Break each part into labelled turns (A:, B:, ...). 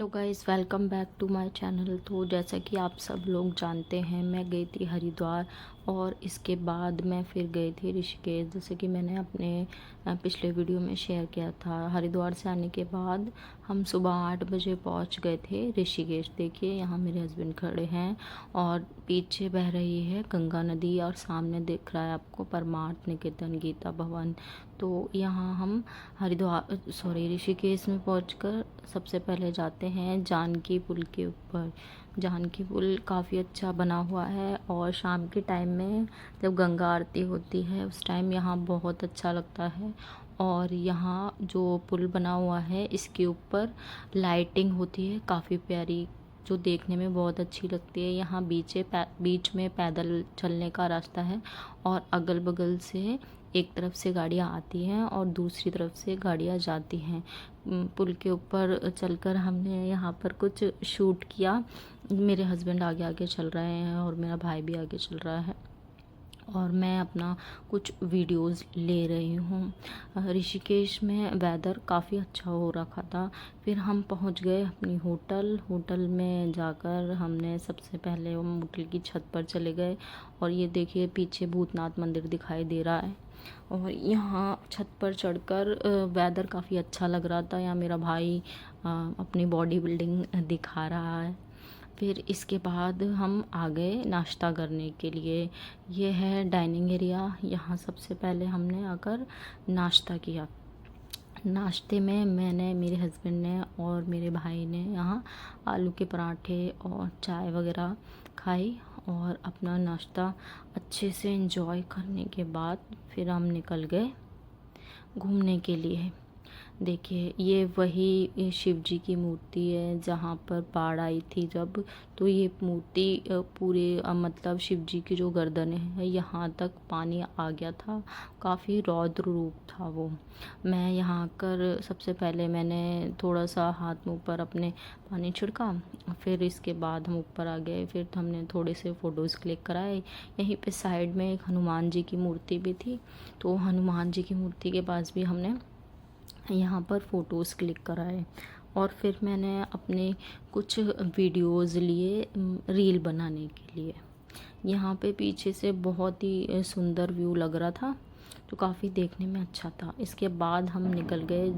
A: Hello guys, welcome back to my channel. तो जैसा कि आप सब लोग जानते हैं, मैं गई थी हरिद्वार और इसके बाद मैं फिर गई थी ऋषिकेश। जैसे कि मैंने अपने पिछले वीडियो में शेयर किया था, हरिद्वार से आने के बाद हम सुबह 8 बजे पहुंच गए थे ऋषिकेश। देखिए यहाँ मेरे हस्बैंड खड़े हैं और पीछे बह रही है गंगा नदी और सामने दिख रहा है आपको परमार्थ निकेतन गीता भवन। तो यहाँ हम ऋषिकेश में पहुंचकर सबसे पहले जाते हैं जानकी पुल के ऊपर। जानकी पुल काफ़ी अच्छा बना हुआ है और शाम के टाइम में जब गंगा आरती होती है उस टाइम यहाँ बहुत अच्छा लगता है। और यहाँ जो पुल बना हुआ है इसके ऊपर लाइटिंग होती है काफ़ी प्यारी, जो देखने में बहुत अच्छी लगती है। यहाँ बीच में पैदल चलने का रास्ता है और अगल बगल से एक तरफ से गाड़ियाँ आती हैं और दूसरी तरफ से गाड़ियाँ जाती हैं। पुल के ऊपर चलकर हमने यहाँ पर कुछ शूट किया। मेरे हस्बैंड आगे आगे चल रहे हैं और मेरा भाई भी आगे चल रहा है और मैं अपना कुछ वीडियोस ले रही हूँ। ऋषिकेश में वेदर काफ़ी अच्छा हो रखा था। फिर हम पहुँच गए अपनी होटल में जाकर हमने सबसे पहले हम होटल की छत पर चले गए और ये देखिए पीछे भूतनाथ मंदिर दिखाई दे रहा है। और यहाँ छत पर चढ़कर वेदर काफ़ी अच्छा लग रहा था। यहाँ मेरा भाई अपनी बॉडी बिल्डिंग दिखा रहा है। फिर इसके बाद हम आ गए नाश्ता करने के लिए। ये है डाइनिंग एरिया। यहाँ सबसे पहले हमने आकर नाश्ता किया। नाश्ते में मैंने, मेरे हस्बैंड ने और मेरे भाई ने यहाँ आलू के पराठे और चाय वगैरह खाई और अपना नाश्ता अच्छे से एंजॉय करने के बाद फिर हम निकल गए घूमने के लिए। देखिए ये वही शिव जी की मूर्ति है जहाँ पर बाढ़ आई थी जब, तो ये मूर्ति पूरे मतलब शिव जी की जो गर्दन है यहाँ तक पानी आ गया था। काफ़ी रौद्र रूप था वो। मैं यहाँ आकर सबसे पहले मैंने थोड़ा सा हाथ मुँह पर अपने पानी छिड़का, फिर इसके बाद हम ऊपर आ गए। फिर हमने थोड़े से फ़ोटोज़ क्लिक कराए। यहीं पे साइड में एक हनुमान जी की मूर्ति भी थी, तो हनुमान जी की मूर्ति के पास भी हमने यहाँ पर फ़ोटोज़ क्लिक कराए। और फिर मैंने अपने कुछ वीडियोज़ लिए रील बनाने के लिए। यहाँ पे पीछे से बहुत ही सुंदर व्यू लग रहा था, जो काफ़ी देखने में अच्छा था। इसके बाद हम निकल गए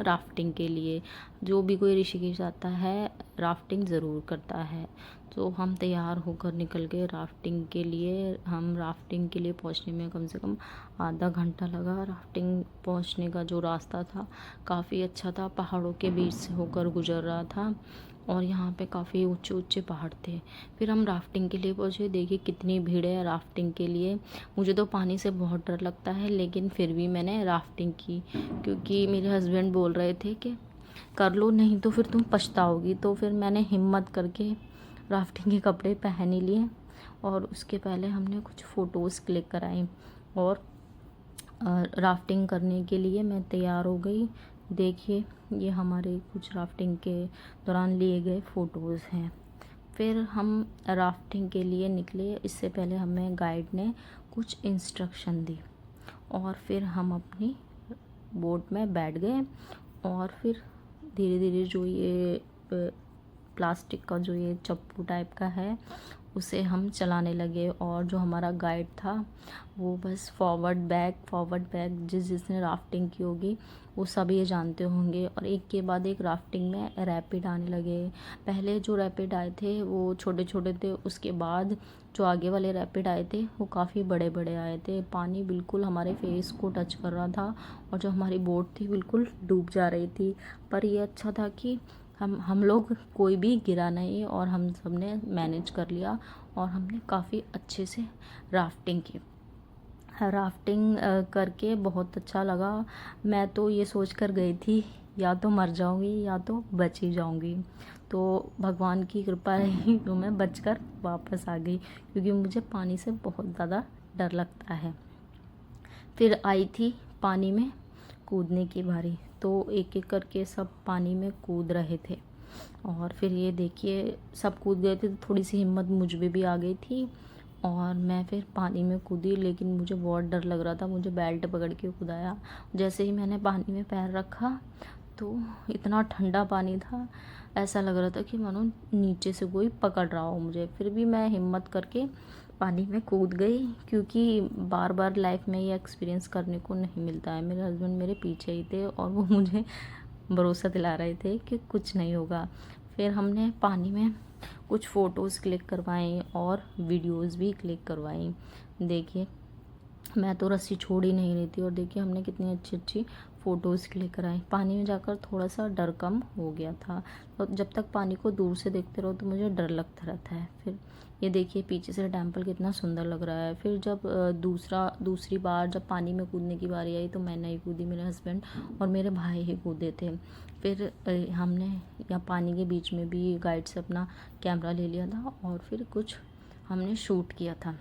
A: राफ्टिंग के लिए। जो भी कोई ऋषिकेश आता है राफ्टिंग ज़रूर करता है, तो हम तैयार होकर निकल गए राफ्टिंग के लिए। हम राफ्टिंग के लिए पहुंचने में कम से कम आधा घंटा लगा। राफ्टिंग पहुंचने का जो रास्ता था काफ़ी अच्छा था, पहाड़ों के बीच से होकर गुजर रहा था और यहाँ पे काफ़ी ऊंचे ऊंचे पहाड़ थे। फिर हम राफ्टिंग के लिए पहुँचे। देखिए कितनी भीड़ है राफ्टिंग के लिए। मुझे तो पानी से बहुत डर लगता है, लेकिन फिर भी मैंने राफ्टिंग की क्योंकि मेरे हस्बैंड बोल रहे थे कि कर लो नहीं तो फिर तुम पछताओगी। तो फिर मैंने हिम्मत करके राफ्टिंग के कपड़े पहन ही लिए और उसके पहले हमने कुछ फ़ोटोज़ क्लिक कराई और राफ्टिंग करने के लिए मैं तैयार हो गई। देखिए ये हमारे कुछ राफ्टिंग के दौरान लिए गए फ़ोटोज़ हैं। फिर हम राफ्टिंग के लिए निकले। इससे पहले हमें गाइड ने कुछ इंस्ट्रक्शन दी और फिर हम अपनी बोट में बैठ गए और फिर धीरे धीरे जो ये प्लास्टिक का जो ये चप्पू टाइप का है उसे हम चलाने लगे। और जो हमारा गाइड था वो बस फॉरवर्ड बैक जिसने राफ्टिंग की होगी वो सब ये जानते होंगे। और एक के बाद एक राफ्टिंग में रैपिड आने लगे। पहले जो रैपिड आए थे वो छोटे छोटे थे, उसके बाद जो आगे वाले रैपिड आए थे वो काफ़ी बड़े बड़े आए थे। पानी बिल्कुल हमारे फेस को टच कर रहा था और जो हमारी बोट थी बिल्कुल डूब जा रही थी। पर ये अच्छा था कि हम लोग कोई भी गिरा नहीं और हम सब ने मैनेज कर लिया और हमने काफ़ी अच्छे से राफ्टिंग की। राफ्टिंग करके बहुत अच्छा लगा। मैं तो ये सोच कर गई थी या तो मर जाऊंगी या तो बच ही जाऊंगी, तो भगवान की कृपा रही तो मैं बचकर वापस आ गई क्योंकि मुझे पानी से बहुत ज़्यादा डर लगता है। फिर आई थी पानी में कूदने की बारी, तो एक एक करके सब पानी में कूद रहे थे और फिर ये देखिए सब कूद गए थे, तो थोड़ी सी हिम्मत मुझ में भी आ गई थी और मैं फिर पानी में कूदी। लेकिन मुझे बहुत डर लग रहा था, मुझे बेल्ट पकड़ के कूदाया। जैसे ही मैंने पानी में पैर रखा तो इतना ठंडा पानी था, ऐसा लग रहा था कि मानो नीचे से कोई पकड़ रहा हो मुझे। फिर भी मैं हिम्मत करके पानी में कूद गई, क्योंकि बार बार लाइफ में ये एक्सपीरियंस करने को नहीं मिलता है। मेरे हस्बैंड मेरे पीछे ही थे और वो मुझे भरोसा दिला रहे थे कि कुछ नहीं होगा। फिर हमने पानी में कुछ फ़ोटोज़ क्लिक करवाई और वीडियोज़ भी क्लिक करवाई। देखिए, मैं तो रस्सी छोड़ ही नहीं रही थी, और देखिए हमने कितनी अच्छी अच्छी फ़ोटोज़ क्लिक कराई। पानी में जाकर थोड़ा सा डर कम हो गया था, तो जब तक पानी को दूर से देखते रहो तो मुझे डर लगता रहता है। फिर ये देखिए पीछे से टेम्पल कितना सुंदर लग रहा है। फिर जब दूसरी बार जब पानी में कूदने की बारी आई तो मैं नहीं कूदी, मेरे हस्बैंड और मेरे भाई ही कूदे थे। फिर हमने यहाँ पानी के बीच में भी गाइड से अपना कैमरा ले लिया था और फिर कुछ हमने शूट किया था।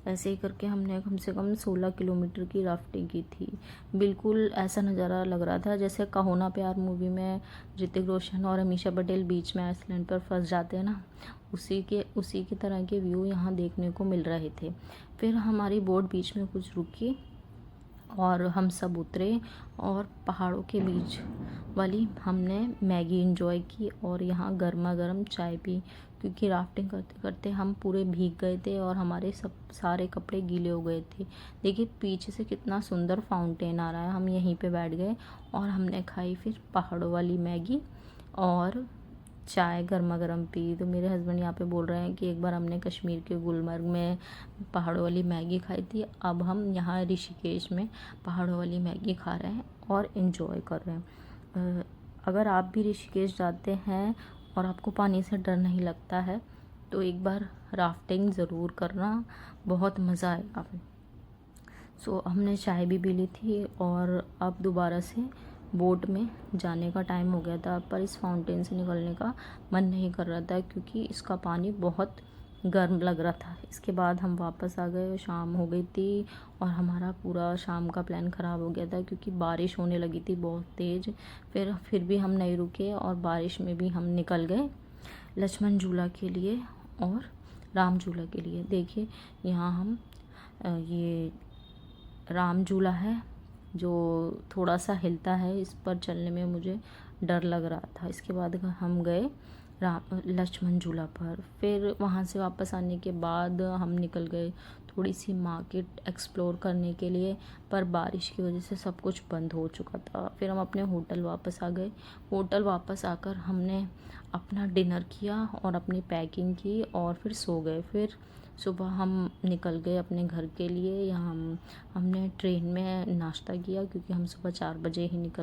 A: ऐसे ही करके हमने कम से कम 16 किलोमीटर की राफ्टिंग की थी। बिल्कुल ऐसा नज़ारा लग रहा था जैसे कहो ना प्यार मूवी में ऋतिक रोशन और अमीषा पटेल बीच में आइसलैंड पर फंस जाते हैं ना, उसी की तरह के व्यू यहाँ देखने को मिल रहे थे। फिर हमारी बोट बीच में कुछ रुकी और हम सब उतरे और पहाड़ों के बीच वाली हमने मैगी एंजॉय की और यहाँ गर्मा गर्म चाय पी, क्योंकि राफ्टिंग करते करते हम पूरे भीग गए थे और हमारे सारे कपड़े गीले हो गए थे। देखिए पीछे से कितना सुंदर फाउंटेन आ रहा है। हम यहीं पे बैठ गए और हमने खाई फिर पहाड़ों वाली मैगी और चाय गर्मा गर्म पी। तो मेरे हस्बैंड यहाँ पे बोल रहे हैं कि एक बार हमने कश्मीर के गुलमर्ग में पहाड़ों वाली मैगी खाई थी, अब हम यहाँ ऋषिकेश में पहाड़ों वाली मैगी खा रहे हैं और इन्जॉय कर रहे हैं। अगर आप भी ऋषिकेश जाते हैं और आपको पानी से डर नहीं लगता है तो एक बार राफ्टिंग ज़रूर करना, बहुत मज़ा आएगा। सो हमने चाय भी पी ली थी और अब दोबारा से बोट में जाने का टाइम हो गया था, पर इस फाउंटेन से निकलने का मन नहीं कर रहा था क्योंकि इसका पानी बहुत गर्म लग रहा था। इसके बाद हम वापस आ गए, शाम हो गई थी और हमारा पूरा शाम का प्लान ख़राब हो गया था क्योंकि बारिश होने लगी थी बहुत तेज़। फिर भी हम नहीं रुके और बारिश में भी हम निकल गए लक्ष्मण झूला के लिए और राम झूला के लिए। देखिए यहाँ हम ये राम झूला है जो थोड़ा सा हिलता है, इस पर चलने में मुझे डर लग रहा था। इसके बाद हम गए लक्ष्मण झूला पर। फिर वहाँ से वापस आने के बाद हम निकल गए थोड़ी सी मार्केट एक्सप्लोर करने के लिए, पर बारिश की वजह से सब कुछ बंद हो चुका था। फिर हम अपने होटल वापस आ गए। होटल वापस आकर हमने अपना डिनर किया और अपनी पैकिंग की और फिर सो गए। फिर सुबह हम निकल गए अपने घर के लिए। यहाँ हमने ट्रेन में नाश्ता किया क्योंकि हम सुबह 4 बजे ही निकल